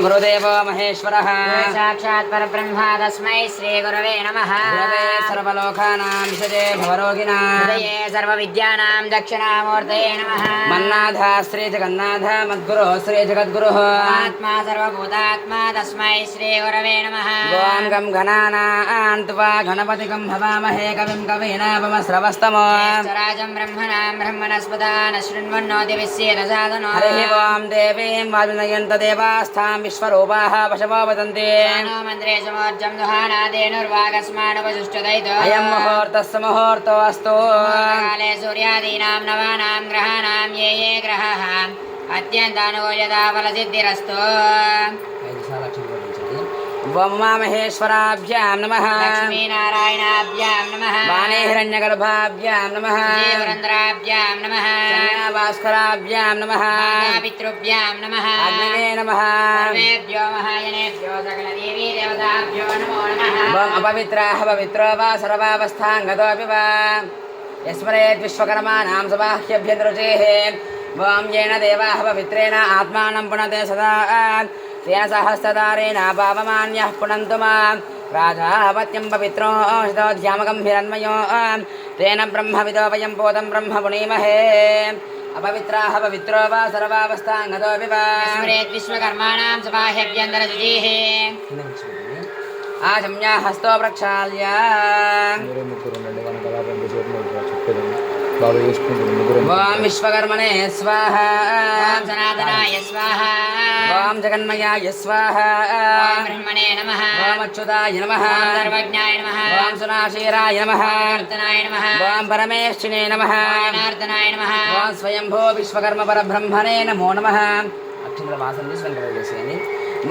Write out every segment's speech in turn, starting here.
गुरुदेव महेश्वरः साक्षात् परब्रह्म तस्मै श्री गुरवे नमः। गुरवे सर्वलोकानां विषजे भवरोगिणां हृदये सर्वविद्यानां दक्षिणामूर्तये नमः। मन्नाथ श्री जगन्नाथ मद्गुरो श्री जगद्गुरुः आत्मा सर्वभूतात्मा तस्मै श्री गुरवे नमः। गों गं गणानां त्वा गणपतिगं भवामहे कविं कवीनापमश्रवस्तमो ज्येष्ठराजं ब्रह्मणां ब्रह्मणस्पदा न शृण्वन्नोतिविश्येदसादनो। हरिः ओं देवीं वाजुनयन्त देवास्थां विश्वरूपाः पशवो वदन्ति नो मन्त्रे समोर्जं दुहानादेनुर्वागस्मानुपजुष्टदयितो। अयं मुहूर्तस्य मुहूर्तोऽस्तु काले सूर्यादीनां नवानां ग्रहाणां ये ये ग्रहाः अत्यन्तानुकूल्यता फलसिद्धिरस्तु। उमामहेश्वराभ्यां नमः लक्ष्मीनारायणाभ्यां नमः। वाणी हिरण्यगर्भाभ्यां नमः जीवरन्ध्राभ्यां नमः। भास्कराभ्यां नमः पितृभ्यां नमः। अग्नये नमः सर्वेभ्यो महाजनेभ्यो सकलदेवी देवताभ्यो नमो नमः। अपवित्राः पवित्रो वा सर्वावस्थां गतोऽपि वा यस्मरेत् विश्वकर्माणां सबाह्यभ्यन्तरुचेः वां येन देवाः पवित्रेण आत्मानं पुनते सदा तेन सहस्रदारेण पावमान्यः पुनन्तु मां राजापत्यं पवित्रो शितोध्यामकं हिरण्मयो तेन ब्रह्मविदो वयं पोतं ब्रह्म पुनीमहे अपवित्राः पवित्रो वा सर्वावस्थां गतोऽपि वा यस्मरेत् विश्वकर्माणां सबाह्यभ्यन्तरशुचिः आचम्या हस्तो प्रक्षाल्य ओं विश्वकर्मणे स्वाहा ॐ सनातनाय स्वाहा ओं जगन्मयाय स्वाहा ॐ ब्रह्मणे नमः ओं अच्युताय नमः ॐ सर्वज्ञाय नमः ओं सुनाशीराय नमः कीर्तनाय नमः ओं परमेष्ठिने नमः जनार्दनाय नमः ओं स्वयंभो विश्वकर्म परब्रह्मणे नमो नमः अक्षिन्द्रवासं विश्वङ्करदेशेनि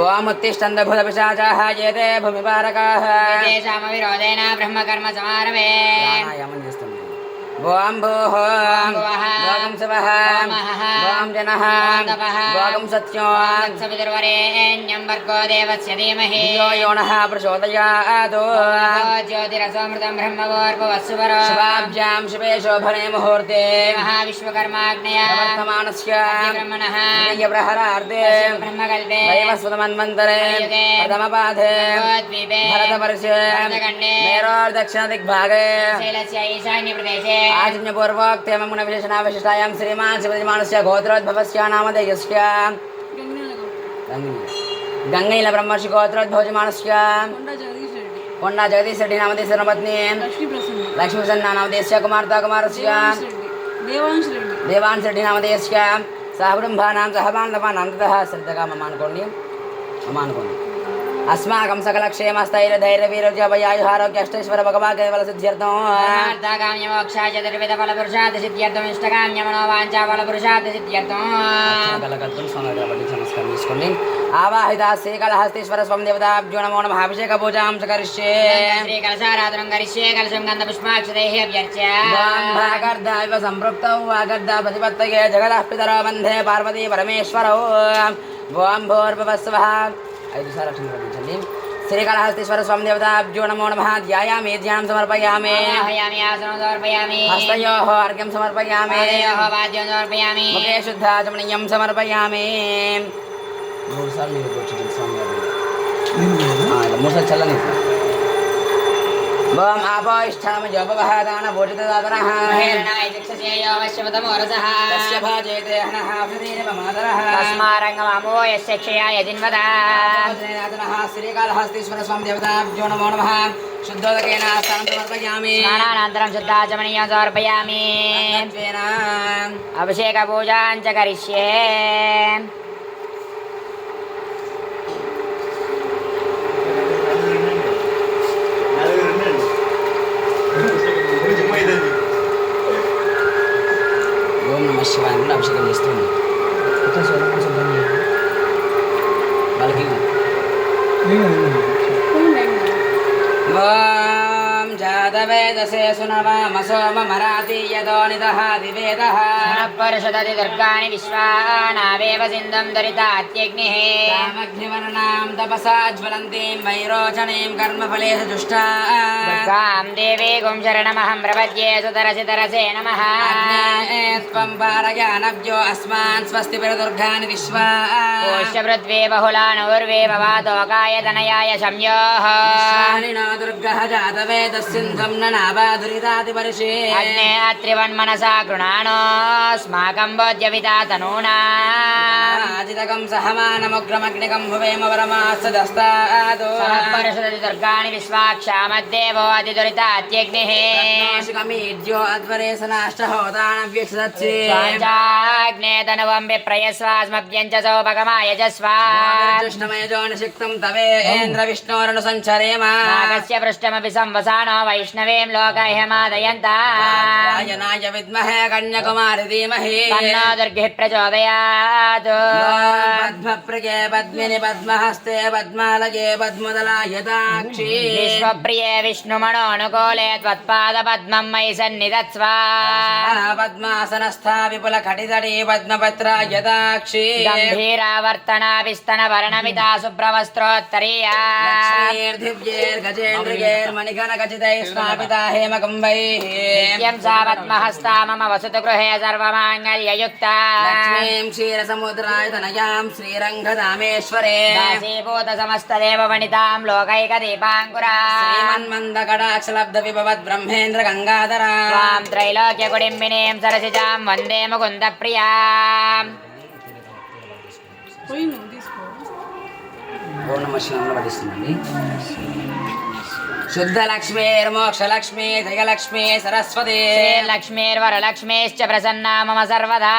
ओं उत्तिष्ठन्तभूतपिशाचाः ये ते भूमिपारकाः तेषामविरोधेन ब्रह्मकर्म समारभे। प्राणायामं न्यस्तम् ओं भूः ओं शिवः ओं जनः ओं सत्यो सवितुर्वरेण्यं भर्गो देवस्य धीमहि धियो यो नः प्रचोदयात् ज्योतिरसोऽमृतं ब्रह्मवोर्भुवस्सुवरो शिवाभ्यां शिवे शोभने मुहूर्ते महाविश्वकर्माग्नया वर्तमानस्य ब्रह्मणः प्रहरार्धे ब्रह्मकल्पे वैवस्वतमन्वन्तरे प्रथमपादे भरतद्वीपे भरतवर्षे भरतखण्डे मेरोर्दक्षिणदिग्भागे शैलस्य ईशान्यप्रदेशे आजन्यपूर्वोक्तेममुनविशेषणाविशिष्टायां श्रीमान् शिवजमानस्य गोत्रोद्भवस्य नामधेयस्य गङ्गैलब्रह्मर्षि गोत्रोद्भवजमानस्य कोण्डा जगदीश रेड्डी नामधेयस्य पत्नी लक्ष्मीप्रसन्ना नामधेयस्य कुमार्ता कुमारस्य देवांश रेड्डी नामधेयस्य सहकुटुम्बानां सहबान्धवानां ततः श्रद्धकाममानुकोण्डि ममानुकोण्डि अस्माकं सकलक्षेमस्थैर्यधैर्यवीरोग्यायुहारोग्यष्टैश्वर भगवान् काम्यमोक्षाय चतुर्विधफलपुरुषार्थ सिद्ध्यर्थम् इष्टकाम्यमनोवाञ्छाफलपुरुषार्थ सिद्ध्यर्थम् नमस्काరం आवाहिता श्रीकलहस्तीश्वर स्वं देवताभ्यो नमो नमः अभिषेक पूजां च करिष्ये श्रीकलशाराधनं करिष्ये कलशं गन्धपुष्पाक्षतैः अभ्यर्च्य वागर्धाविव सम्पृक्तौ वागर्धा प्रतिपत्तये जगतः पितरो वन्दे पार्वती परमेश्वरौ वां भूर्भुवस्वः ऐदु सारक्षं प्रविशन्ति श्रीकलहस्तीश्वर स्वं देवताभ्यो नमो नमः ध्यायामि ध्यानं समर्पयामि आह्वयामि आसनं समर्पयामि हस्तयोः अर्घ्यं समर्पयामि पादयोः वाद्यं समर्पयामि मुखे शुद्धाचमनीयं समर्पयामि मूर्सा चलने बम आपो इष्ठाम जपवः दानभोजितदातनः महेरणाय चक्षुषेयो वश्यवतमो रसः तस्य भाजेते हनः औषधीरिवमादरः तस्मारङ्गमामो यस्य क्षयाय जिन्वदा दातनः श्रीकालहस्तीश्वर स्वं देवताभ्यो नमो नमः शुद्धोदकेन स्नानं समर्पयामि स्नानानन्तरं शुद्धाचमनीयं समर्पयामि अभिषेकपूजां च करिष्ये ఓం నమః శివాయ కూడా అభిషేకం చేస్తుంది వాళ్ళకి ఓం జాత जातवेदसे सुनवामसो ममरातीयतो निदहाति वेदः पुनःपरुषदति दुर्गाणि विश्वानावेव सिन्धुं दुरितात्यग्निः कामग्निवर्णां तपसा ज्वलन्तीं वैरोचनीं कर्मफलेषु जुष्टा दुर्गां देवीं शरणमहं प्रपद्ये सुतरसि तरसे नमः त्वं पारयानव्यो अस्मान् स्वस्ति दुर्गानि विश्वा पोष्यपृथ्वी बहुलानूर्वे भवातोकाय तनयाय संयोः नो दुर्गः जातवेदस्सिन्धं न नावाधुरितातिपर्षे अग्ने अत्रिवन्मनसा गृणानोऽस्माकं बोध्यविता तनूना आजितकं सहमानमुग्रमग्निकं भुवेम परमास्तदस्तादो पुनःपरुषदति दुर्गाणि विश्वाक्षामद्देवो अतिदुरितात्यग्निः शिखमीड्यो अध्वरेशनाष्टहोतानव्यक्षदत्से स्वाञ्चाग्ने तनुवं विप्रयस्वास्मभ्यञ्च सौभगमाय जस्वा कृष्णमयजोनिषिक्तं तवेन्द्रविष्णोरनुसञ्चरेम नागस्य पृष्ठमपि संवसानो वैष्णवीं लोकह्यमादयन्ता रायनाय विद्महे कन्याकुमारि धीमहि तन्नो दुर्गिः प्रचोदयात् पद्मप्रिये पद्मिनि पद्महस्ते पद्मालये पद्मदलायताक्षी विश्वप्रिये विष्णुमनोऽनुकूले त्वत्पादपद्मं मयि सन्निधत्स्व पद्मासनस्था विपुलकटितटी पद्मपत्रायताक्षी गम्भीरावर्तनाभिस्तनवर्णमिता शुभ्रवस्त्रोत्तरीया लक्ष्मीर्गजेन्द्रियैर्मणिगणखचितैः स्थापिता हेमकुम्भैः नित्यं सा पद्महस्ता मम वसतु गृहे सर्वमाङ्गल्ययुक्ता लक्ष्मीं क्षीरसमुद्राय तनयां श्रीरङ्गधामेश्वरे दासीभूत समस्तदेववनितां लोकैकदीपाङ्कुरा श्रीमन्मन्दकटाक्षलब्धविभवद् ब्रह्मेन्द्र गङ्गाधरा त्वां त्रैलोक्यकुडिम्बिनीं सरसिजां वन्दे मुकुन्दप्रियाम् ఓం నమః శివాయ పఠిస్తున్నాండి శుద్ధ లక్ష్మీర్మోక్షలక్ష్మీ జయలక్ష్మీ సరస్వతి श्रीलक्ष्मीर्वरलक्ष्मीश्च प्रसन्ना मम सर्वदा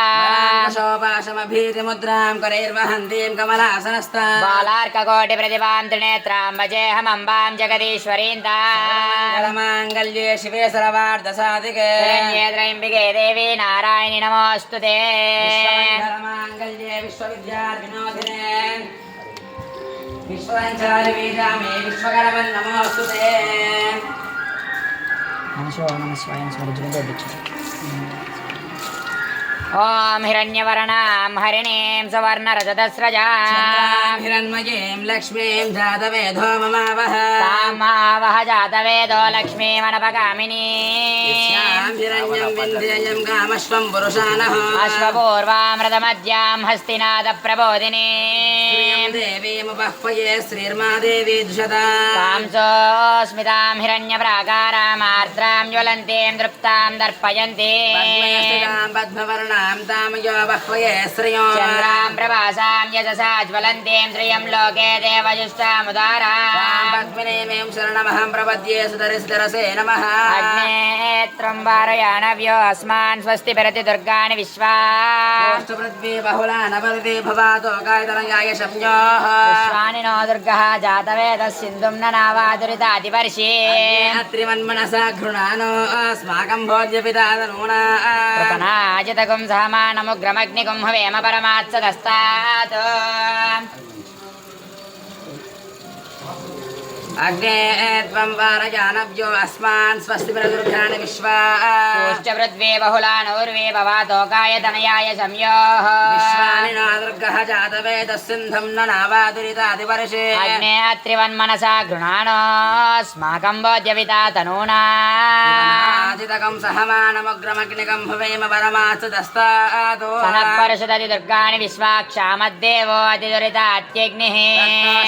శోభాషమభీతిముద్రాం కరైర్వహంతీం కమలాసనస్థా बालार्ककोटिप्रतिभां त्रिनेत्रां भजेऽहमम्बां जगदीश्वरीं तां మాంగళ్యే శివే సర్వార్థసాధికే शरण्ये त्र्यम्बिके देवी नारायणि नमोऽस्तु ते మాంగళ్యే విశ్వవిద్యార్వినోదినే విశ్వసంచారి వీజామే విశ్వకరమన్ నమోస్తుతే ॐ हिरण्यवर्णां हरिणीं सुवर्णरजतस्रजां हिरण्मयीं लक्ष्मीं जातवेदो ममावह तामावह जातवेदो लक्ष्मीमनपगामिनी हिरण्यं विन्ध्ययं कामश्वं पुरुषानः अश्वपूर्वामृतमद्यां हस्तिनादप्रबोधिनी देवीमुपह्वये श्रीर्मादेवी द्विषदा कांसोऽस्मितां हिरण्यप्राकारामार्द्रां ज्वलन्तीं दृप्तां दर्पयन्ती पद्मवर्णां तामयो बह्वये श्रियो चन्द्रां प्रभासां यशसा ज्वलन्तीं श्रियं लोके देवजुष्टामुदारां पद्मिनीं शरणमहं प्रपद्ये सुधरसे नमः अग्नेत्रं वारयानव्यो अस्मान् स्वस्ति परति दुर्गाणि विश्वा पृथ्वी बहुला नवल्वी भवातो गायतनयाय शम्योः विश्वानि नो दुर्गः जातवेदः सिन्धुं न नावादुरितादिवर्षे अत्रिमन्मनसा घृणानो अस्माकं भोज्यपिता तनूना प्रपनाजितकुं सहमानमुग्रमग्निकुं हवेम परमात्सदस्तात् अग्ने त्वं वारयानव्यो अस्मान् स्वस्ति प्रदुर्घाणि विश्वा पृथ्वी बहुलानूर्वे भवातोकाय तनयाय संयोः विश्वानि न दुर्गः जातवेदः सिन्धुं न नावादुरितादिवर्षे अग्ने अत्रिवन्मनसा गृणानोऽस्माकं बोध्यविता तनूना आजितकं सहमानमुग्रमग्निकं भवेम परमास्तदस्तादो सनःपरुषदति दुर्गाणि विश्वाक्षामद्देवो अतिदुरितात्यग्निः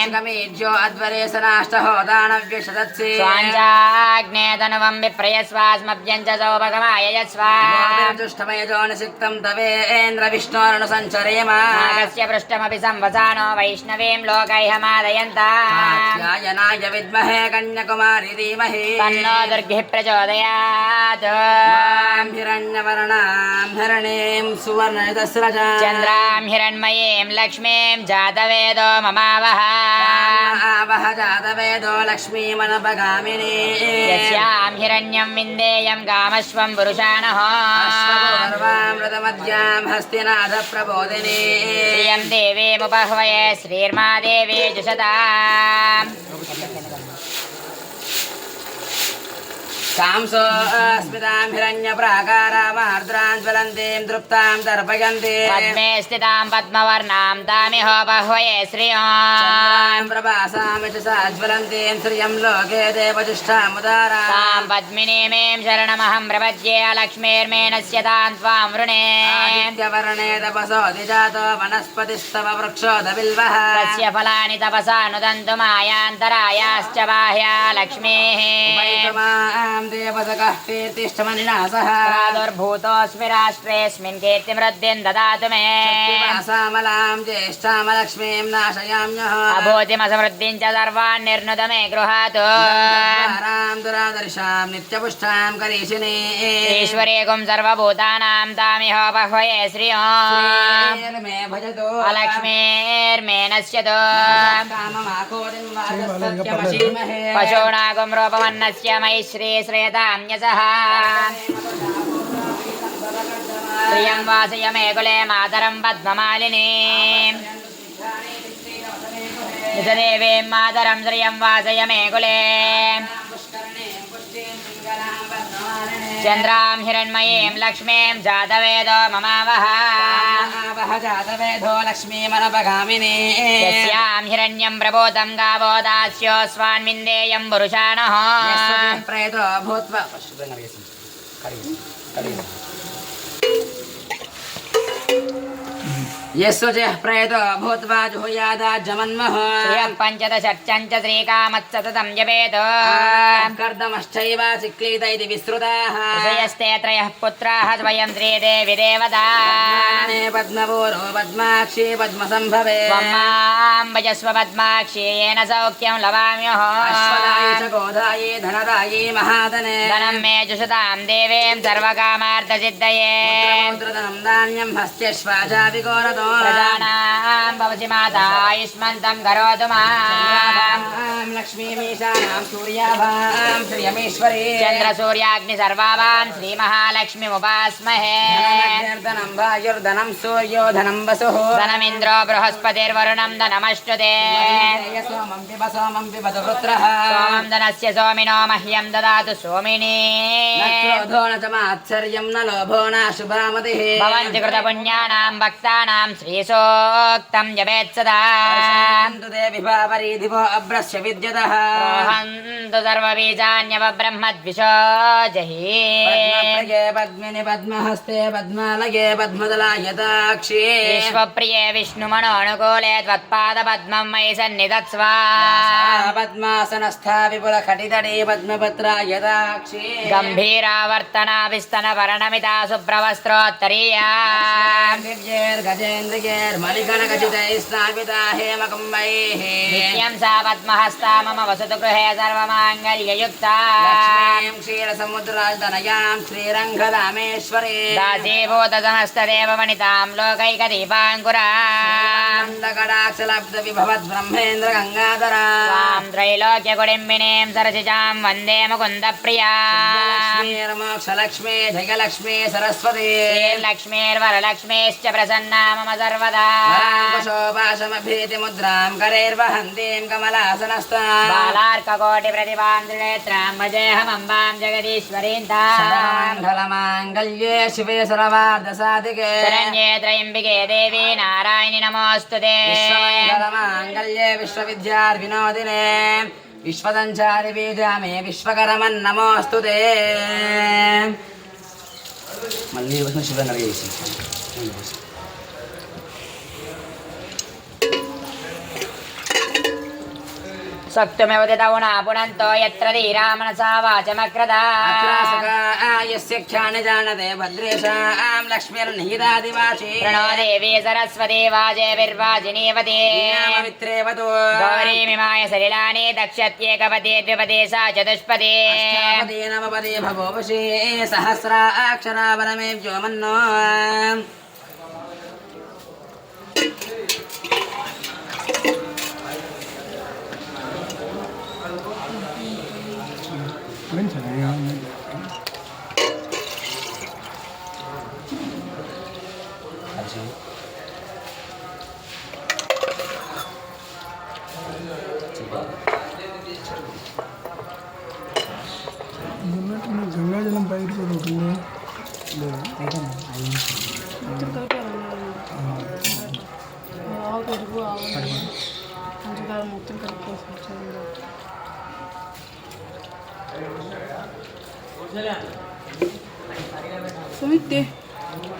शिखमीड्यो अध्वरेशनाष्टहोतानव्यक्षदत्से स्वाञ्चाग्ने तनुवं विप्रयस्वास्मभ्यञ्च सौभगमाय यस्वा दुष्टमयजोनिषिक्तं तवेन्द्रविष्णोरनुसञ्चरेम नागस्य पृष्ठमपि संवसानो वैष्णवीं लोकैहमादयन्ता कात्यायनाय विद्महे कन्याकुमारि धीमहि तन्नो दुर्गिः प्रचोदयात् हिरण्यवर्णां हरणीं सुवर्णरजतस्रजां चन्द्रां हिरण्मयीं लक्ष्मीं जातवेदो ममावह आवह जातवेदो लक्ष्मीमनपगामिनी यस्यां हिरण्यं विन्देयं कामश्वं पुरुषाणः अश्वपूर्वामृतमद्यां हस्तिनाथप्रबोधिनी श्रियं देवीमुपह्वये श्रीर्मा देवी जुषताम् कांसो स्मितां हिरण्यप्राकारामार्द्रां ज्वलन्तीं तृप्तां तर्पयन्ति पद्मे स्थितां पद्मवर्णां तामिह बह्वये श्रियं चन्द्रां प्रभासामिषसा ज्वलन्तीं श्रियं लोके देवजिष्ठामुदारां तां पद्मिनीमीं शरणमहं प्रपद्ये लक्ष्मीर्मेनस्य तां त्वां वृणे आदित्यवर्णे तपसोऽधिजातो वनस्पतिस्तव वृक्षोदबिल्वः तस्य फलानि तपसा नुदन्तु मायान्तरायाश्च बाह्या लक्ष्मीः वैतमां देवसखः कीर्तिष्ठमनिनासः प्रादुर्भूतोऽस्मि राष्ट्रेऽस्मिन् कीर्तिमृद्धिं ददातु मे श्रीवासामलां ज्येष्ठामलक्ष्मीं नाशयाम्यः अभूतिमसमृद्धिं च सर्वान् निर्नुद मे गृहातु द्वारां दुरादर्शां नित्यपुष्टां करीशिनी ईश्वरीकुं सर्वभूतानां तामिह बह्वये श्रियं मे भजतो अलक्ष्मीर्मे नश्यतु काममाकोटिं वाचस्पत्यमशीमहे पशूनागुं रूपमन्नस्य मयि श्रीश्रेयतां न्यसः श्रियं वासय मे कुले मातरं पद्ममालिनीम् निजदेवीं मातरं श्रियं वासय मे कुले चन्द्रां हिरण्मयीं लक्ष्मीं जातवेदो ममावः जातवेदो लक्ष्मीमनपगामिनी यस्यां हिरण्यं प्रबोधं गावो दास्योऽस्वान्विन्देयं पुरुषाणः प्रेतो भूत्वा यस्वजः प्रेतो भूत्वा जुहुयादाज्जमन्मः श्रियः पञ्चदशच्चञ्च श्रीकामत्सततं जपेत् कर्दमश्चैव चिक्लीत इति विस्तृताः ऋषयस्ते त्रयः पुत्राः स्वयं श्रीदेवी देवता पद्मपूरो पद्माक्षी पद्मसम्भवे त्वं मां भजस्व पद्माक्षी येन सौख्यं लवाम्यहम् च गोधायै धनदायै महादने धनं मे जुषतां देवीं सर्वकामार्थसिद्धये पुत्रधनं धान्यं हस्त्यश्वाचाभिघोरतो प्रजानां भवसि माता आयुष्मन्तं करोतु माम् लक्ष्मीमीशानां सूर्याभां श्रियमीश्वरी चन्द्रसूर्याग्नि सर्वावान् श्रीमहालक्ष्मीमुपास्महे धनं वायुर्धनं सूर्यो धनं वसुः धनमिन्द्रो बृहस्पतिर्वरुणं धनमश्नुते सोमं पिबतु पुत्रः सोमं धनस्य सोमिनो मह्यं ददातु सोमिनी न क्रोधो न च मात्सर्यं न लोभो न शुभामतिः भवन्ति कृतपुण्यानां भक्तानां श्रीसोक्तं जपेत् सदा हन्तु ते विभावरीधिवो अभ्रस्य विद्यतः रोहन्तु सर्वबीजान्यवब्रह्मद्विषो जहि पद्मप्रिये पद्मिनि पद्महस्ते पद्मालये पद्मदलायताक्षी विश्वप्रिये विष्णुमनोनुकूले त्वत्पादपद्मं मयि सन्निधत्स्व पद्मासनस्था विपुलखटितटे पद्मपत्रायताक्षी गम्भीरावर्तनाभिस्तनपर्णमिता शुभ्रवस्त्रोत्तरीया दिव्यैर्गजेन्द्रियैर्मलिगणखचितैः स्थापिता हेमकुम्भैः नित्यं सा पद्महस्ता मम वसतु गृहे सर्वमाङ्गल्ययुक्ता लक्ष्मीं क्षीरसमुद्रातनयां श्रीरङ्गदामेश्वरी दासीभूतसमस्तदेववनितां लोकैकदीपाङ्कुराम् ब्रह्मेन्द्रगङ्गाधरा त्वां त्रैलोक्यकुडिम्बिनीं सरसिजां वन्दे मुकुन्दप्रियाम् मोक्षलक्ष्मी जयलक्ष्मी सरस्वती श्रीर्लक्ष्मीर्वरलक्ष्मीश्च प्रसन्ना मम सर्वदा शोभाशमभीतिमुद्रां करैर्वहन्तीं कमलासनस्तां बालार्ककोटिप्रतिभां त्रिनेत्रां भजेऽहमम्बां जगदीश्वरीं ताम् मङ्गलमाङ्गल्ये शिवे सर्वार्धसाधिके शरण्ये त्र्यम्बिके देवी नारायणि नमोऽस्तु ते मङ्गलमाङ्गल्ये विश्वविद्यार्विनोदिने विश्वदञ्चारि बीजामे विश्वकर्मन्नमोऽस्तु ते మళ్ళీ వచ్చిన శివన్ అడిగేసి సక్తుమివదితౌనా పునంతో యత్ర ధీరామనసా వాచమక్రదా యస్య ఖ్యాని జానతే భద్రేషాం లక్ష్మీర్నిహితాదివాచి ప్రణో దేవీ సరస్వతీ వాజేభిర్వాజినీవతి మిత్రేవతో గౌరీమిమాయ సలిలాని దక్షత్యేకపదే ద్విపదే సా చతుష్పదే అష్టాపదే నవపదే భగోపశే సహస్రాక్షరావరమే వ్యోమన్నో కాదు మొత్తం కలిపేసి సుమిత్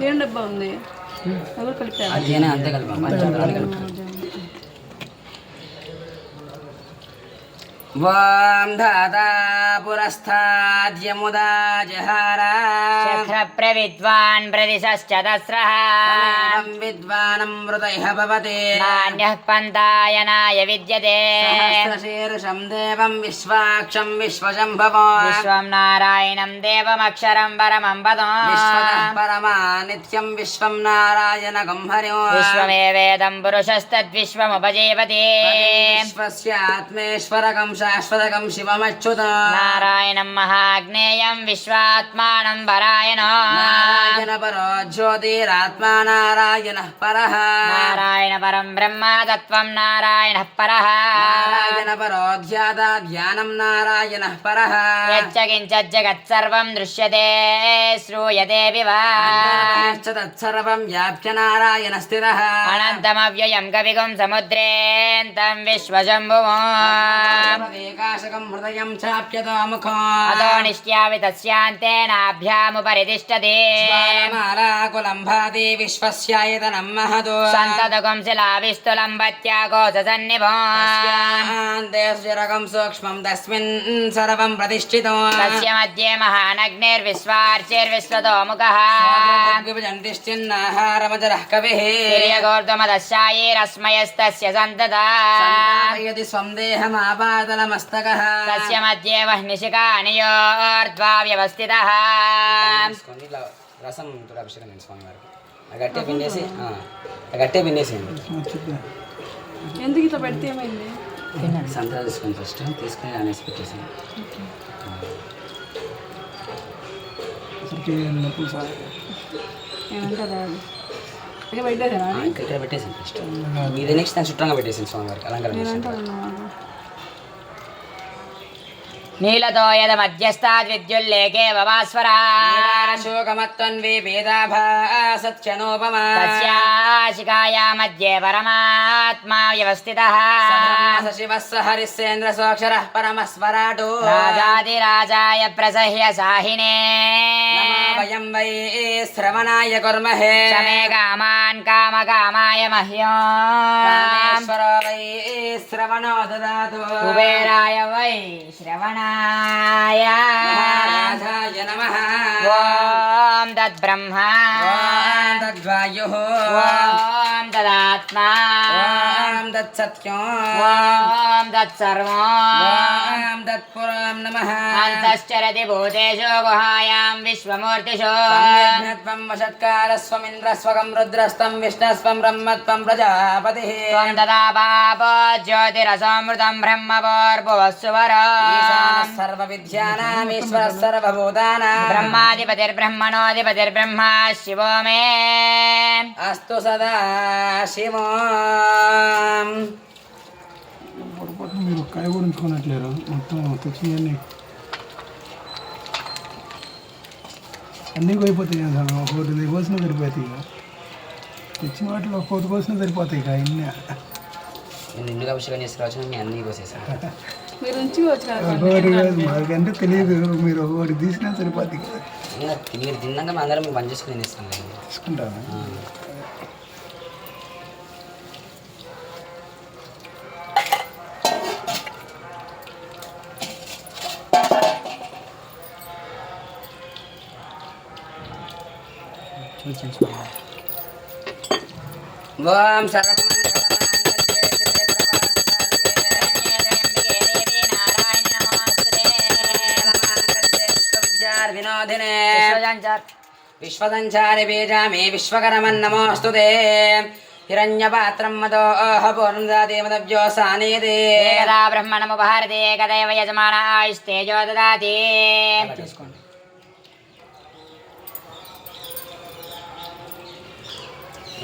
ఏం డబ్బా ఉంది ఎవరు కలిపారు అదేనా అంతే కలిపా పంచామృతాలు కలిపా వాం ధాతా పురస్థాద్యముదా జహారా శక్రప్రవిద్వాన్ ప్రదిశశ్చదస్రః విద్వానం మృతైః భవతే నాన్యః పంతాయనాయ విద్యతే సహస్రశీర్షం దేవం విశ్వాక్షం విశ్వశంభవో విశ్వం నారాయణం దేవమక్షరం పరమం పదం విశ్వతః పరమా నిత్యం విశ్వం నారాయణగం హరిం విశ్వమేవేదం పురుషస్తద్విశ్వముపజీవతి విశ్వస్యాత్మేశ్వరకం శాశ్వతకం శివమచ్యుతం నారాయణం మహాజ్ఞేయం విశ్వాత్మానం పరాయణో నారాయణ పరో జ్యోతిరాత్మా నారాయణ పరః నారాయణ పరం బ్రహ్మ తత్వం నారాయణ పరః నారాయణ పరో ధ్యాతా ధ్యానం నారాయణ పరః యచ్చ కించత్ జగత్సర్వం దృశ్యతే శ్రూయతేపి వా అంతరిక్ష తత్సర్వం వ్యాప్య నారాయణ స్థిరః అనంతమవ్యయం కవిగుం సముద్రేంతం విశ్వశంభువో ఏకాశకం హృదయం చాప్యతో ముఖం అదో నిష్ట్యావి తస్యాంతే నాభ్యాముపరి తిష్టతి జ్వాలమాలాకులం భాతి విశ్వస్యాయతనం మహదో సంతతకం శిలావిస్తులం భత్యాకోశ సన్నిభో దేశరకం సూక్ష్మం తస్మిన్ సర్వం ప్రతిష్ఠితం తస్య మధ్యే మహానగ్నిర్విశ్వార్చిర్విశ్వతో ముఖః విభజంతిశ్చిన్నాహారమజరః కవిః తిర్యగోర్ధమదశాయైరస్మయస్తస్య సంతతా సంతాపయతి స్వం దేహమాపాదలమస్తకః తస్య మధ్యే వహ్నిశిఖానియోర్ధ్వా వ్యవస్థితః ఇట్లా రసం కూడా అభిషేకం చేయండి స్వామి వారికి గట్టే పిండేసి గట్టే పిండేసేయండి ఎందుకు ఇట్లా పెడితే ఏమైంది సంతరా తీసుకొని ఫస్ట్ తీసుకొని అనేసి పెట్టేసాను ఏమంటారా ఇక పెట్టేసారా ఇక్కడ పెట్టేసాను ఫస్ట్ ఇది నెక్స్ట్ దాని చుట్టంగా పెట్టేసాను స్వామి వారికి అలంకారం చేశాను. ఏమంటారు నీలతో యద మధ్యస్థాద్విద్యుల్లేకే వవాస్వరా శోకమత్వన్వే వేదాభాసత్యనోపమా తస్యాశిఖాయా మధ్యే పరమాత్మా వ్యవస్థితః శివः స హరిశ్చేంద్ర సోక్షరः పరమస్వరాటో రాజాదిరాజాయ ప్రసహ్య సాహినే వయం వై శ్రవణాయ కుర్మహే శమే కామాన్ కామకామాయ మహ్యం రామేశ్వరో వై శ్రవణో దదాతు కుబేరాయ వై శ్రవణాయ మహారాజాయ నమః ఓం తద్బ్రహ్మ ఓం తద్వాయుః ఓం తదాత్మా ఓం తత్సత్యం ఓం తత్సర్వం ఓం తత్పురం నమః అంతశ్చరతి భూతేషు గుహాయాం విశ్వమూర్తిషు సంయజ్ఞత్వం వషత్కారస్వమింద్రస్వకం రుద్రస్తం విష్ణస్వం బ్రహ్మత్వం ప్రజాపతిః త్వం తదా పాపో జ్యోతిరసమృతం బ్రహ్మవోర్భువస్సువరో ఈశానः సర్వవిద్యానామీశ్వరः సర్వభూతానాం బ్రహ్మాధిపతిర్బ్రహ్మణోధిపతిర్బ్రహ్మ శివో మే అస్తు సదా శివో పొరపాటు మీరు కాయ గురించుకున్నట్లేరు మొత్తం తెచ్చినవన్నీ అన్నీ అయిపోతాయి కదా ఒకటి కోసిన సరిపోతాయి ఇక తెచ్చిన వాటిలో ఒకటి కోసిన సరిపోతాయి ఇక అన్నీ నేను నిండుగా అభిషేకం చేసుకురావచ్చు మీ అన్నీ కోసేసాను మీరు ఉంచుకోవచ్చు కదా ఒకటి కాదు మాకంటే తెలియదు మీరు ఒకటి తీసినా సరిపోతాయి కదా మీరు తిన్నాక మా అందరం బంద్ చేసుకుని తినేస్తాను తీసుకుంటాను ఓం వినోదినే విశ్వసంచారి బీజామే విశ్వకరమన్నమోऽस्तु తే హిరణ్యపాత్రం మదోహ పూర్ణం దాతి మదవ్యోసానేదే ఏకదా బ్రహ్మణముపహరతి ఏకదైవ యజమాన ఆయుస్తేజో దదాతి తీసుకోండి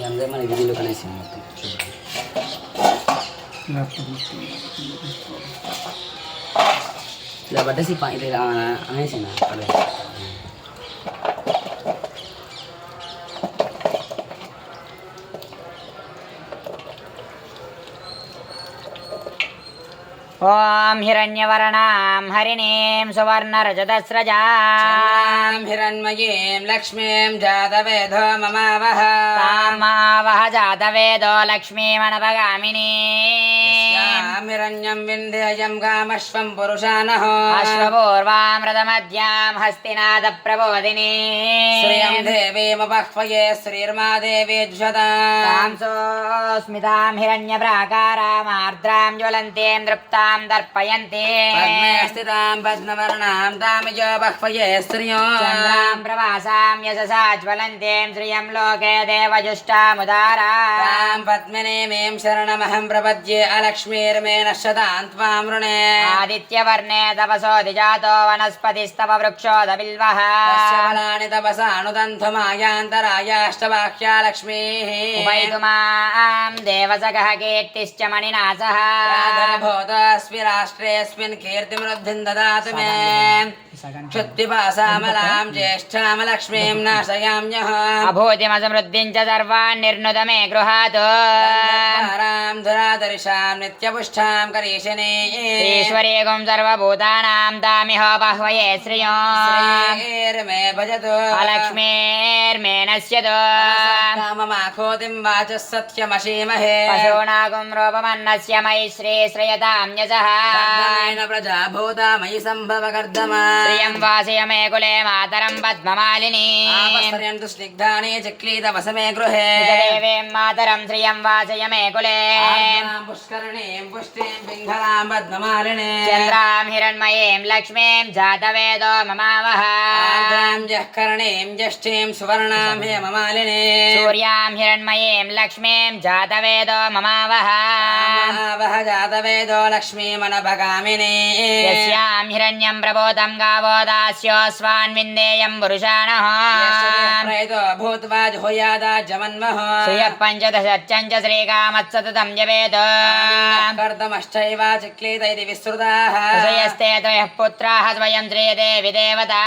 అందరూ మన విధిలో కనేసి మొత్తం ఇలా పట్టేసి ఇది అనేసిన ॐ हिरण्यवर्णां हरिणीं सुवर्णरजतस्रजां हिरण्मयीं लक्ष्मीं जातवेदो ममावह तामावह जातवेदो लक्ष्मीमनपगामिनी हिरण्यं विन्ध्ययं कामश्वं पुरुषानः अश्वपूर्वामृतमद्यां हस्तिनादप्रबोधिनी श्रियं देवीमपह्वये श्रीर्मा देवी द्विषतां स्मितां हिरण्यप्राकारामार्द्रां ज्वलन्तीं दृप्तां दर्पयन्ति पद्मे स्थितां पद्मवर्णां तामिजो बह्वये श्रियो चन्द्रां प्रवासां यशसा ज्वलन्तीं श्रियं लोके देवजुष्टामुदारा तां पद्मिनीमीं शरणमहं प्रपद्ये अलक्ष्मीर्मे नश्यतां त्वां वृणे आदित्यवर्णे तपसोऽधिजातो वनस्पतिस्तव वृक्षोदबिल्वः तस्य फलानि तपसानुदन्थमायान्तरायाष्टवाक्या लक्ष्मीः उपैतुमां देवसगः कीर्तिश्च मणिना सह भूतस्मि राष्ट्रेऽस्मिन् कीर्तिमृद्धिं ददातु मे क्षुत्तिपासामलां ज्येष्ठां लक्ष्मीं नाशयाम्यः अभूतिमसमृद्धिं च सर्वान् निर्नुत मे गृहात् रां धुरादर्शां नित्यपुष्टां करीशिनी ईश्वरीगुं सर्वभूतानां तामिहोपह्वये श्रियो श्रीर्मे भजतु अलक्ष्मीर्मे नश्यतु काममाखोतिं वाचः सत्यमशीमहे पशूनागुं रूपमन्नस्य मयि श्रीश्रयतां यशः प्रजा भूता मयि सम्भव कर्दमा श्रियं वासय मे कुले मातरं पद्ममालिनी आपस्तर्यन्तु स्निग्धानि चिक्लीतवसमे गृहे देवीं मातरं श्रियं वासय मे कुले आर्द्रां पुष्करणीं पुष्टिं पिङ्गलां पद्ममालिने चन्द्रां हिरण्मयीं लक्ष्मीं जातवेदो ममावह आर्द्रां जःकरणीं ज्येष्ठीं सुवर्णां हेममालिने सूर्यां हिरण्मयीं लक्ष्मीं जातवेदो ममावह वह जातवेदो लक्ष्मीमनभगामिनी यस्यां हिरण्यं प्रबोधं गावो दास्योऽस्वान् विन्देयं पुरुषाणः प्रयतो भूत्वा जुहुयादा जमन्मः श्रियः पञ्चदशच्चञ्च श्रीकामत्सततं जपेत् कर्तमश्चैव चिक्लीत इति विस्तृताः ऋषयस्ते त्रयः पुत्राः स्वयं श्रीदेवी देवता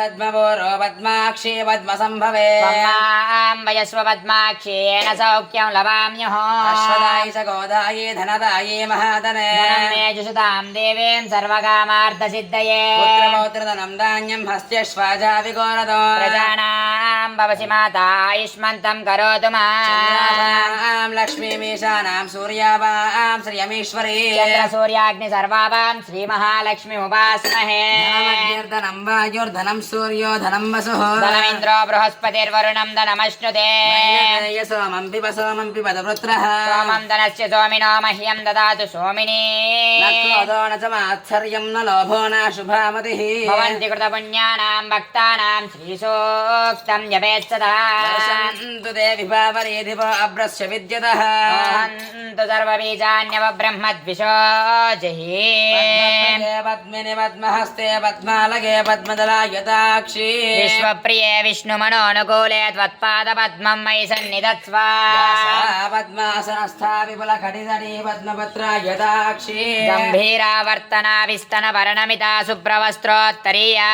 पद्मपूरो पद्माक्षी पद्मसम्भवे त्वं वयस्व पद्माक्षीयेन सौख्यं लभाम्यः अश्वदायि च गोदायि धनदायि महाधने धनं मे जुषतां देवीं सर्वकामार्थसिद्धये पुत्रपौत्रधनं धान्यं हस्त्यश्वाजा विघोरतो प्रजानां भवसि माता आयुष्मन्तं करोतु मां लक्ष्मीमीशानां सूर्यावां श्रियमीश्वरी चन्द्रसूर्याग्नि सर्वावां श्रीमहालक्ष्मीमुपास्महे धनं वायुर्धनं सूर्यो धनं वसुः धनमिन्द्रो बृहस्पतिर्वरुणं धनमश्नुते सोमं पिब वृत्रः सोमं धनस्य सोमिनो मह्यं ददातु सोमिनी न क्रोधो न च मात्सर्यं न लोभो न शुभामतिः भवन्ति कृतपुण्यानां भक्तानां श्रीसूक्तं जपेत् सदा दर्शन्तु ते विभावरेधिपो अभ्रस्य विद्यतः मोहन्तु सर्वबीजान्यवब्रह्मद्विषोजहि पद्मिनि पद्महस्ते पद्मालगे पद्मदलायताक्षी विश्वप्रिये विष्णुमनोनुकूले त्वत्पादपद्मं मयि सन्निधत्स्व पद्मासनस्था विपुलखडितटी पद्मपत्रायताक्षी गम्भीरावर्तना विस्तनवर्णमिता शुभ्रवस्त्रोत्तरीया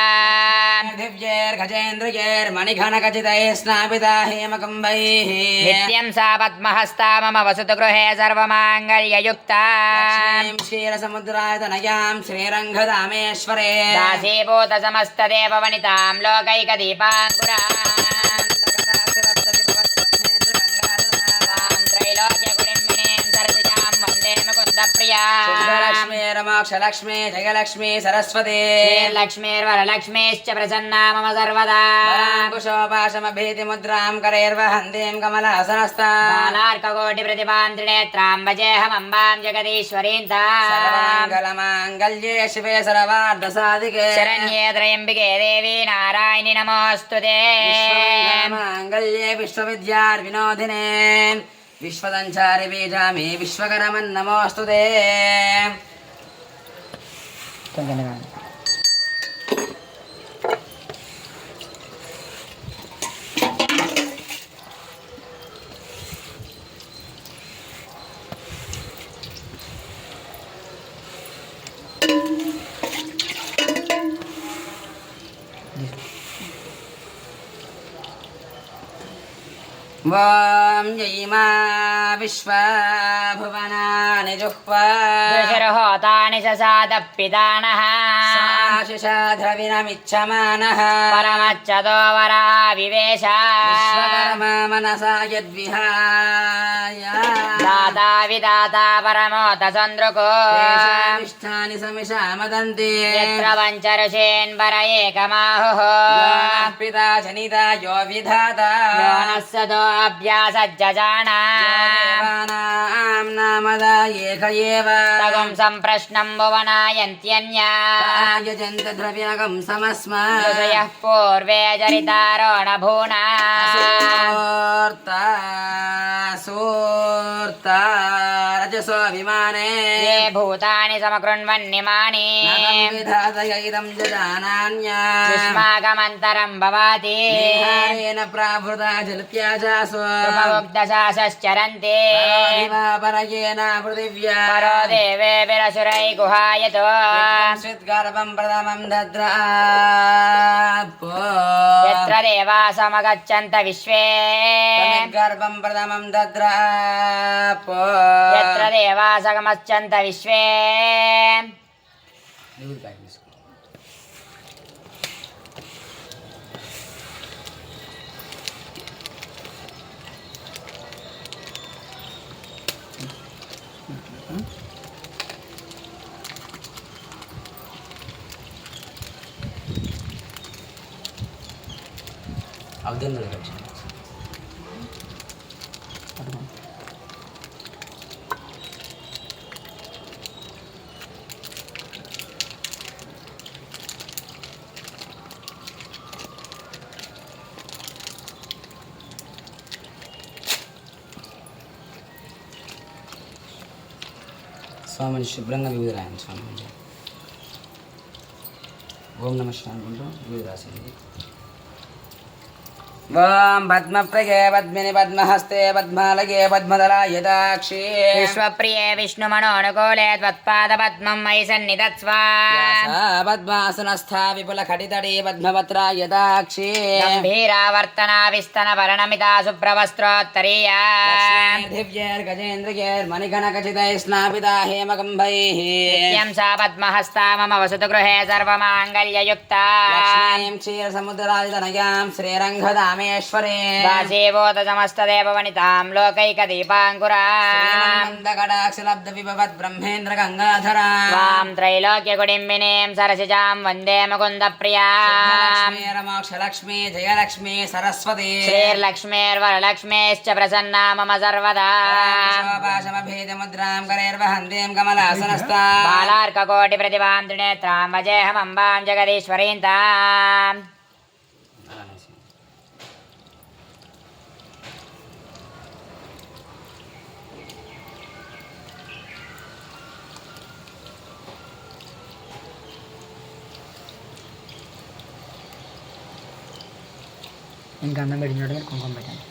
दिव्यैर्गजेन्द्रियैर्मणिघनखचितैः स्नापिता हेमकुम्भैः नित्यं सा पद्महस्ता मम वसतु गृहे सर्वमाङ्गल्ययुक्ता लक्ष्मीं क्षीरसमुद्रायतनयां श्रीरङ्गधामेश्वरे दासीभूतसमस्तदेववनितां लोकैकदीपाङ्कुरां त्रैलोक्यकुडिम्बिनीं सर्वजां वन्दे मुकुन्दप्रियां लक्ष्मी जयलक्ष्मी सरस्वती श्रीर्लक्ष्मीर्वरलक्ष्मीश्च प्रसन्ना मम सर्वदा कुशोपाशमभीतिमुद्रां करैर्वहन्तीं कमलासनस्तां बालार्ककोटिप्रतिभां त्रिनेत्रां भजेऽहमम्बां जगदीश्वरीं तां सर्वमङ्गलमाङ्गल्ये शिवे सर्वार्धसाधिके शरण्ये त्र्यम्बिके देवी नारायणि नमोऽस्तु ते माङ्गल्ये विश्वविद्यार्विनोदिने विश्वदञ्चारि बीजामि विश्वकर्मन्नमोऽस्तु ते ॐ यैमा विश्वभुवनानि जुह्वा दृशिर्होतानि ससादपितानः साशिषाध्रविनमिच्छमानः परमच्चतो वरा विवेश विश्वकर्मा मनसा यद्विहाय दाता विदाता परमोत चन्द्रको तेषामिष्टानि समिषामदन्ति यत्र पञ्चऋषीन्वर एकमाहुः पिता जनिता यो विधाता योनस्सतो अभ्यासज्जजाना देवानां नामदा एक एव तगुं सम्प्रश्नं भुवनायन्त्यन्या यजन्त द्रव्यगं समस्मा ऋषयः पूर्वे चरितारो न भूना सोर्ता रजसोऽभिमाने ये भूतानि समकृण्वन्निमानि विधातय इदं जजानान्या युष्माकमन्तरं भवाति निहारेण प्रावृता जलत्याजासो उपमुग्धशासश्चरन्ति परयेन पृथिव्या परो देवेभिरसुरै गुहायतो गर्भं प्रथमं दद्रा यत्र देवा समगच्छन्त विश्वे गर्भं प्रथमं दद्रा यत्र देवा समगच्छन्त विश्वे స్వామిని శుభ్రంగా వివిధ రాయండి స్వామి ఓం నమ శివాయ అనుకుంటూ వివిధ రాసేయండి ఓం పద్మప్రగే పద్మిని పద్మహస్తే పద్మాలగే పద్మదలాయదాక్షి विश्वप्रिये विष्णुमनोनुकूले त्वत्पादपद्मं मयि सन्निधत्स्व పద్మాసనస్థా విపుల ఖడితడి పద్మపత్రాయదాక్షి गम्भीरावर्तनाविस्तनवर्णमिता शुभ्रवस्त्रोत्तरीया దివ్యైర్గజేంద్రియైర్మణిగణకచితై స్నాపితా హేమకంభైః नित्यं सा पद्महस्ता मम वसतु गृहे सर्वमाङ्गल्ययुक्ता లక్ష్మీం క్షీరసముద్రాదితనయాం శ్రీరంగధామేశ్వరే दासीभूतसमस्तदेववनितां लोकैकदीपाङ्कुरां శ్రీమందకటాక్షలబ్ధ విభవద్ బ్రహ్మేంద్ర గంగాధరా त्वां त्रैलोक्यकुडिम्बिनीं सरसिजां वन्दे मुकुन्दप्रियाम् మోక్షలక్ష్మీ జయలక్ష్మీ సరస్వతి श्रीर्लक्ष्मीर्वरलक्ष्मीश्च प्रसन्ना मम सर्वदा శోభాశమభేదముద్రాం కరేర్వహందేం కమలాసనస్థా बालार्ककोटिप्रतिभां त्रिनेत्रां भजेऽहमम्बां जगदीश्वरीं ताम् ఇంకా అన్నం పెట్టినట్టు మీరు కుంకుమ పెట్టండి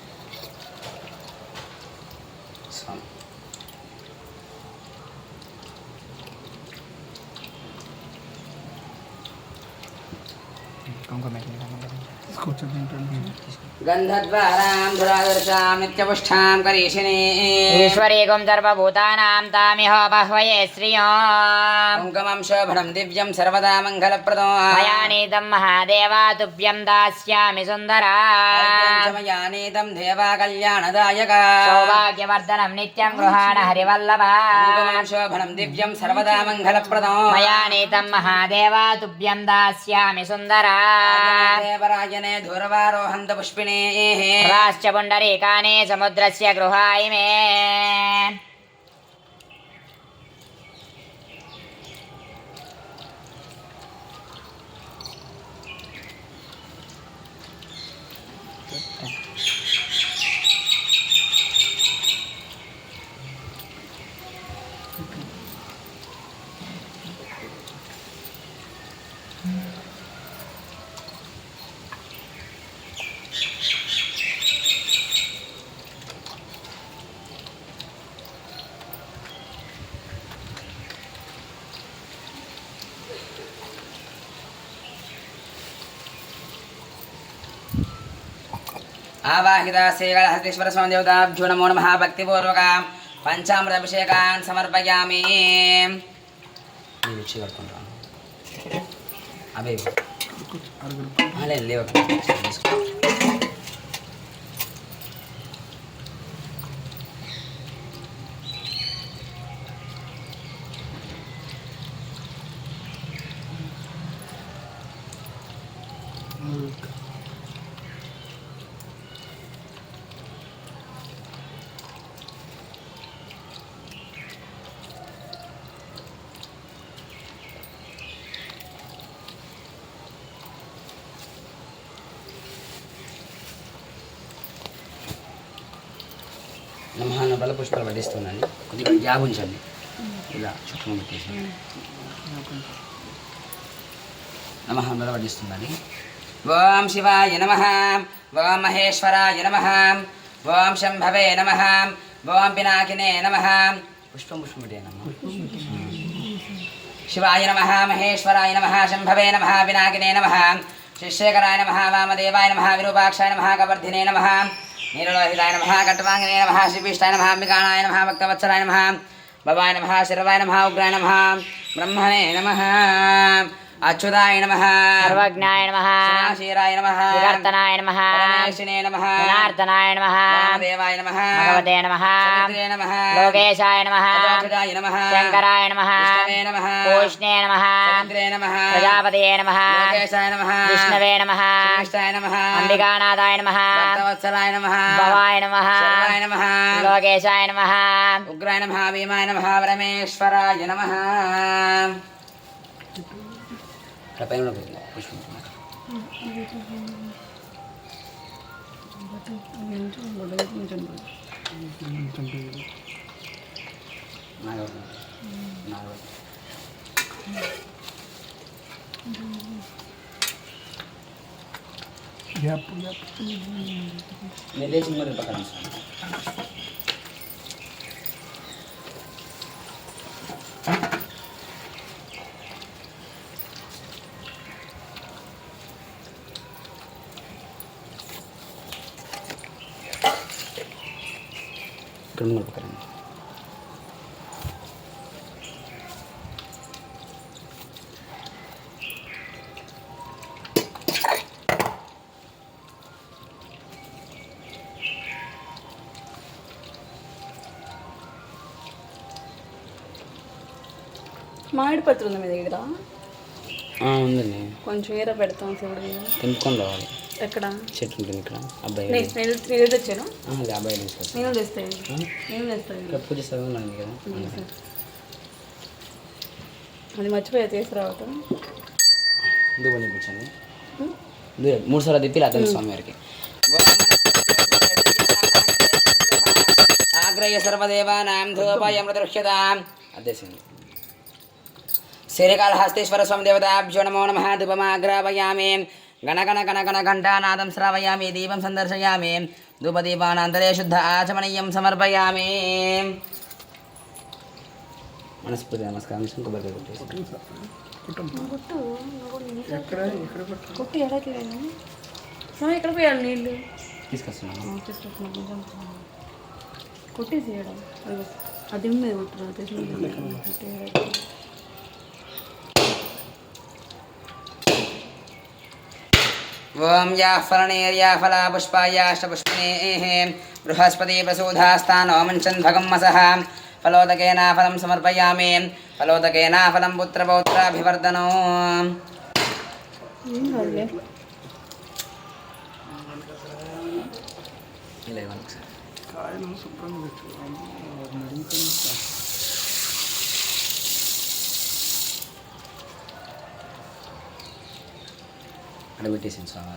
కుంకుమ పెట్టండి గంధద్వారాం ధురాదర్శాం నిత్యపుష్టాం కరీషిణీ ఈశ్వరీగుం సర్వభూతానాం తామిహోపహ్వయే శ్రియం కుంకుమం శోభనం దివ్యం సర్వదా మంగళప్రదం మయా నీతం మహాదేవా తుభ్యం దాస్యామి సుందరా సమయానీతం దేవా కళ్యాణదాయక సౌభాగ్యవర్ధనం నిత్యం గృహాణ హరివల్లభ కుంకుమం శోభనం దివ్యం సర్వదా మంగళప్రదం మయా నీతం మహాదేవా తుభ్యం దాస్యామి సుందరా దేవరాజనే ధూరవారోహంత పుష్పిణీ రాశ్చ పుండరీకాని సముద్రస్య గృహాయ మే ఆవాహిత శ్రీకాళహస్తీశ్వర స్వామి దేవతాభ్యో నమో నమః భక్తిపూర్వక పంచామృతాభిషేకాన్ సమర్పయామి. రుచి కట్టుకుంటాను అవి లేవు. నమహాన బల పుష్పాలు పట్టిస్తున్నాను. కొద్దిగా గ్యాప్ ఉంచండి. ఇలా చుట్టూ పెట్టేసి నమహాన బల పట్టిస్తున్నాను. ఓం శివాయ నమః, ఓం మహేశ్వరాయ నమః, ఓం శంభవే నమః, ఓం పినాకినే నమః. పుష్పం పెట్టేనమ్మా. శివాయ నమః, మహేశ్వరాయ నమః, శంభవే నమః, పినాకినే నమః, శిశేఖరాయ నమః, వామదేవాయ నమః, విరూపాక్షాయ నమః, కవర్ధినే నమః, నీలలోహితాయ నమః, కట్వాంగినే నమః, శ్రీపీష్టాయ నమః, అంబికానాయ నమః, భక్తవత్సలాయ నమః, భవాయ నమః, శరవాయ నమః, ఉగ్రాయ నమః, బ్రహ్మణే నమః, అచ్యుతాయ నమః, సర్వజ్ఞాయ నమః, సదాశివాయ నమః, వివర్తనాయ నమః, పరమేశ్వరే నమః, జనార్దనాయ నమః, వామదేవాయ నమః, భగవతే నమః, సవిత్రే నమః, లోకేశాయ నమః, అజాక్షజాయ నమః, శంకరాయ నమః, విష్ణవే నమః, పూష్ణే నమః, సవిత్రే నమః, ప్రజాపతయే నమః, లోకేశాయ నమః, విష్ణవే నమః, శ్రీష్టాయ నమః, అంబికానాథాయ నమః, భక్తవత్సలాయ నమః, భవాయ నమః, శర్వాయ నమః, లోకేశాయ నమః, ఉగ్రాయ నమః, భీమాయ నమః, పరమేశ్వరాయ నమః. పైన పుష్పం గ్యాప్ నిర్దేశం మరి పక్కన ఇక్కడ పక్కన మామిడి పత్రి ఉంది మీ దగ్గర? ఉందండి. కొంచెం ఏర పెడతాం శివుడు మీద. తెంపుకొని రావాలి. ఎక్కడ చెట్టు ఉంటుంది ఇక్కడ. అబ్బాయి నేను తెచ్చాను. అబ్బాయి నేను తెస్తాను. నేను తెస్తాను. ఇక్కడ పూజ చదవాలి కదా. అది మర్చిపోయా తీసుకురావటం. దూరం తెప్పించండి. దూరం 3 సార్లు తిప్పి అతని స్వామి వారికి. ఆగ్రహ్య సర్వదేవానాం ధూపయమృతృహ్యతాం. అదేసింది. శ్రీకాళహస్తీశ్వర స్వామి దేవతాభ్యో నమో నమః. ధూపమాగ్రాపయామి. గణగణ గణగణ ఘంటానాదం శ్రావయామి. దీపం సందర్శయామి. ధూపదీపానంతరే శుద్ధ ఆచమనీయం సమర్పయామి. మనస్ఫూర్తి నమస్కారం. కొబ్బరికాయ కొట్టేసి కొట్టి ఎడకి స్వామి ఎక్కడ పోయాలి నీళ్ళు? తీసుకొస్తున్నాను. కొట్టేసి అది మీద కొట్టురా. ఓం యా ఫలనేర్యా ఫలా పుష్పాయాష్టపుష్పిణేః బృహస్పతి ప్రసూధాస్తానో మంచన్ భగమ్మసః. ఫలోదకేన ఫలం సమర్పయామి. ఫలోదకేన ఫలం పుత్రపౌత్రాభివర్ధనో. కాయలు శుభ్రంగా అక్కడ పెట్టేసింది స్వామి.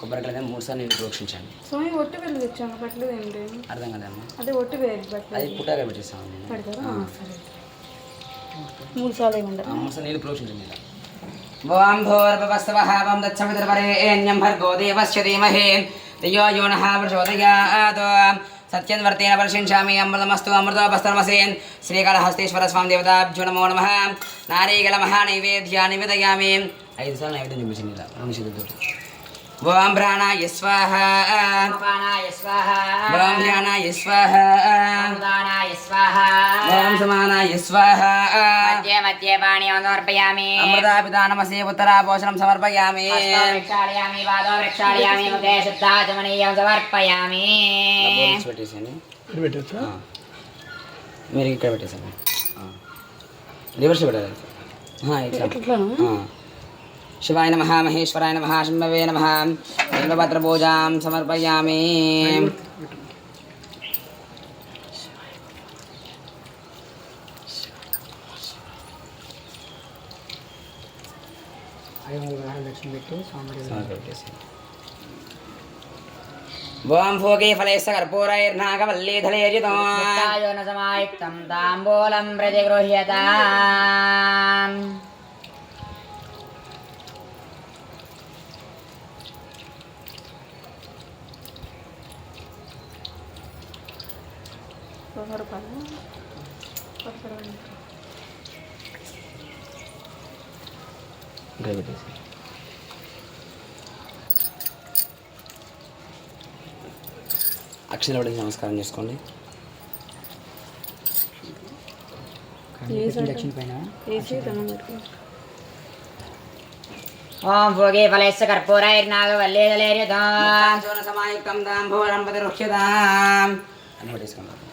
కొబ్బరికాయలు 3 సార్లు నేను ప్రోక్షించాను. స్వామి ఒట్టి వేలు తెచ్చాను. పెట్టలేదు ఏంటి? అర్థం కదమ్మా. అదే ఒట్టి వేలు అది పుట్టాక పెట్టేస్తాను నేను. పెడతారా? సరే. 3 సార్లు ఏమంటారు అసలు నీళ్ళు ప్రోక్షించండి ఓం భూర్భువస్సవః ఓం తత్సవితుర్వరేణ్యం భర్గో దేవస్య ధీమహి ధియో యో నః ప్రచోదయాత్ సత్యం వర్తేన పరిశించామి అమృతమస్తు అమృతోపస్తరమసేన్ శ్రీకాళహస్తీశ్వర స్వామి దేవతాభ్యో నమో నమః నారీగల మహానైవేద్యా నివేదయామి 5 సార్లు నైవేద్యం చూపించింది ఇలా ఋషితో ఓం ప్రాణాయ స్వాహ అపానాయ స్వాహ ఓం ధ్యానాయ స్వాహ ఉదానాయ స్వాహ ఓం సమానాయ స్వాహ మధ్య మధ్య పాణ్యం సమర్పయామి అమృతాపితానమసే ఉత్తరాపోషణం సమర్పయామి హస్తో ప్రక్షాళయామి పాదో ప్రక్షాళయామి ముఖే శుద్ధాచమనీయం సమర్పయామి పెట్టేసాను ఇక్కడ పెట్టచ్చా మీరు ఇక్కడ పెట్టేసాను రివర్స్ పెట్టాలి ఇట్లా ఎట్లా శివాయ నమః మహేశ్వరాయ నమః శంభవే నమః బిల్వపత్రపూజాం సమర్పయామి ఓం భోగే ఫలైస్స కర్పూరైర్నాగవల్లీధలైర్యుతం ముక్తాయోన సమాయుక్తం తాంబూలం ప్రతిగృహ్యతాం ఇక్కడ పెట్టేసి అక్షర పడి నమస్కారం చేసుకోండి దక్షిణ పైన వేసి దండం పెట్టుకో ఓం భోగే ఫలైస్స కర్పూరైర్నాగవల్లీధలైర్యుతం సమాయుక్తం దాంభూలం ప్రతిరుహ్యతాం అని పట్టేసుకోండి